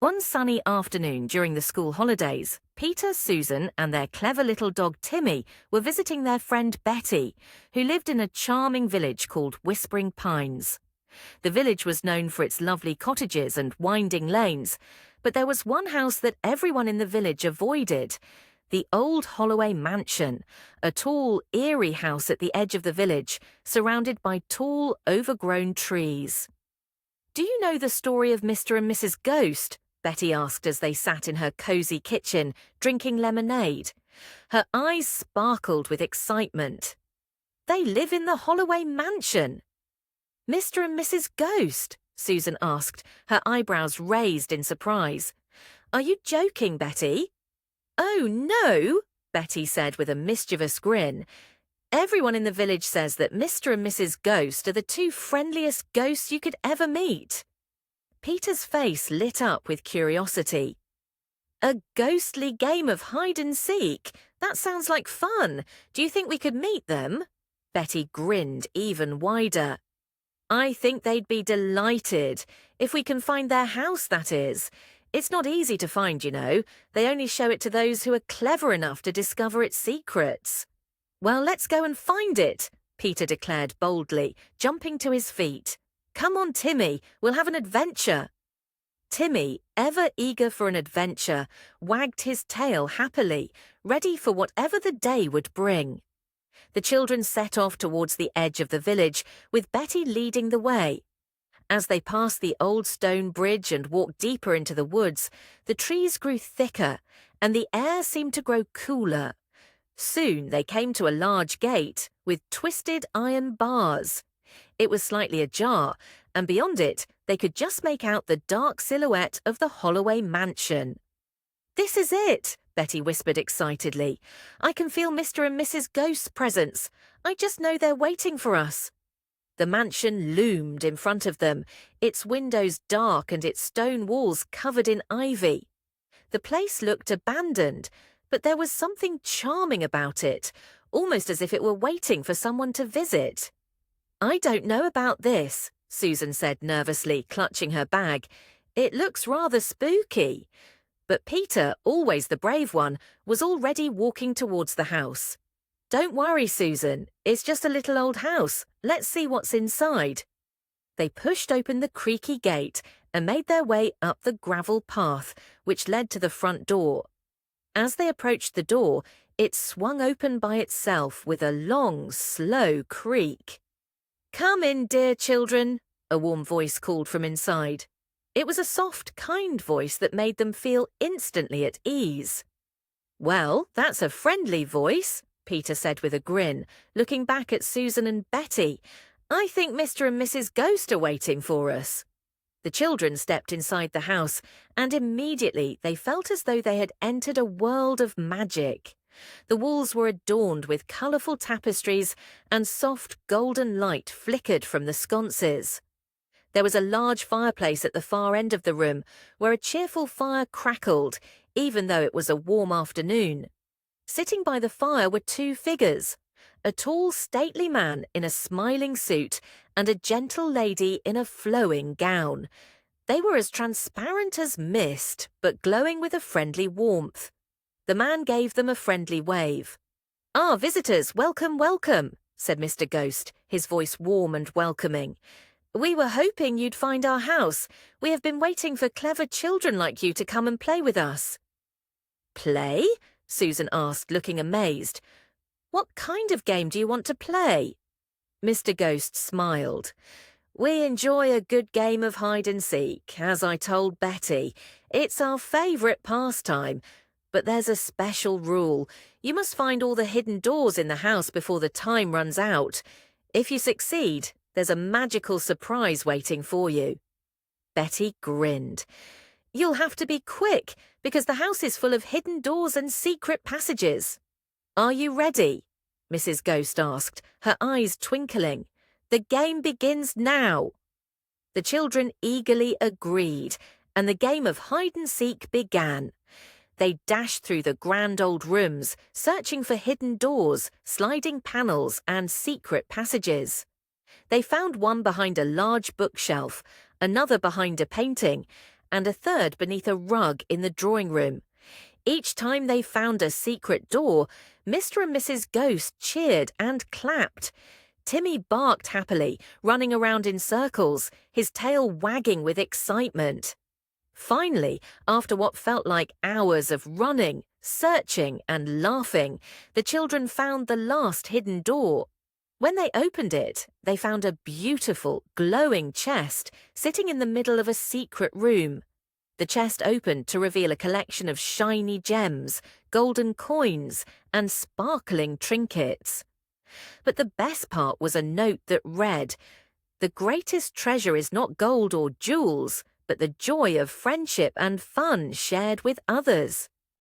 One sunny afternoon during the school holidays, Peter, Susan, and their clever little dog Timmy were visiting their friend Betty, who lived in a charming village called Whispering Pines. The village was known for its lovely cottages and winding lanes, but there was one house that everyone in the village avoided: the old Holloway Mansion, a tall, eerie house at the edge of the village, surrounded by tall, overgrown trees. "Do you know the story of Mr. and Mrs. Ghost?" Betty asked as they sat in her cosy kitchen, drinking lemonade. Her eyes sparkled with excitement. "They live in the Holloway Mansion." "Mr. and Mrs. Ghost?" Susan asked, her eyebrows raised in surprise. "Are you joking, Betty?" "Oh, no," Betty said with a mischievous grin. "Everyone in the village says that Mr. and Mrs. Ghost are the two friendliest ghosts you could ever meet." Peter's face lit up with curiosity. "A ghostly game of hide and seek? That sounds like fun. Do you think we could meet them?" Betty grinned even wider. "I think they'd be delighted. If we can find their house, that is. It's not easy to find, you know. They only show it to those who are clever enough to discover its secrets." "Well, let's go and find it," Peter declared boldly, jumping to his feet. "Come on, Timmy, we'll have an adventure." Timmy, ever eager for an adventure, wagged his tail happily, ready for whatever the day would bring. The children set off towards the edge of the village, with Betty leading the way. As they passed the old stone bridge and walked deeper into the woods, the trees grew thicker, and the air seemed to grow cooler. Soon they came to a large gate with twisted iron bars. It was slightly ajar, and beyond it they could just make out the dark silhouette of the Holloway Mansion. "This is it," Betty whispered excitedly. "I can feel Mr. and Mrs. Ghost's presence. I just know they're waiting for us." The mansion loomed in front of them, its windows dark and its stone walls covered in ivy. The place looked abandoned, but there was something charming about it, almost as if it were waiting for someone to visit. "I don't know about this," Susan said nervously, clutching her bag. "It looks rather spooky." But Peter, always the brave one, was already walking towards the house. "Don't worry, Susan. It's just a little old house. Let's see what's inside." They pushed open the creaky gate and made their way up the gravel path, which led to the front door. As they approached the door, it swung open by itself with a long, slow creak. "Come in, dear children," a warm voice called from inside. It was a soft, kind voice that made them feel instantly at ease. "Well, that's a friendly voice," Peter said with a grin, looking back at Susan and Betty. "I think Mr. and Mrs. Ghost are waiting for us." The children stepped inside the house, and immediately they felt as though they had entered a world of magic. The walls were adorned with colourful tapestries, and soft golden light flickered from the sconces. There was a large fireplace at the far end of the room, where a cheerful fire crackled, even though it was a warm afternoon. Sitting by the fire were two figures: a tall, stately man in a smiling suit and a gentle lady in a flowing gown. They were as transparent as mist, but glowing with a friendly warmth. The man gave them a friendly wave. "Ah, visitors, welcome, welcome," said Mr. Ghost, his voice warm and welcoming. "We were hoping you'd find our house. We have been waiting for clever children like you to come and play with us." "Play?" Susan asked, looking amazed. "What kind of game do you want to play?" Mr. Ghost smiled. "We enjoy a good game of hide and seek, as I told Betty. It's our favourite pastime. But there's a special rule. You must find all the hidden doors in the house before the time runs out. If you succeed, there's a magical surprise waiting for you." Betty grinned. "You'll have to be quick, because the house is full of hidden doors and secret passages." "Are you ready?" Mrs. Ghost asked, her eyes twinkling. "The game begins now." The children eagerly agreed, and the game of hide and seek began. They dashed through the grand old rooms, searching for hidden doors, sliding panels, and secret passages. They found one behind a large bookshelf, another behind a painting, and a third beneath a rug in the drawing room. Each time they found a secret door, Mr. and Mrs. Ghost cheered and clapped. Timmy barked happily, running around in circles, his tail wagging with excitement. Finally, after what felt like hours of running, searching, and laughing, the children found the last hidden door. When they opened it, they found a beautiful, glowing chest sitting in the middle of a secret room. The chest opened to reveal a collection of shiny gems, golden coins, and sparkling trinkets. But the best part was a note that read, "The greatest treasure is not gold or jewels, but the joy of friendship and fun shared with others."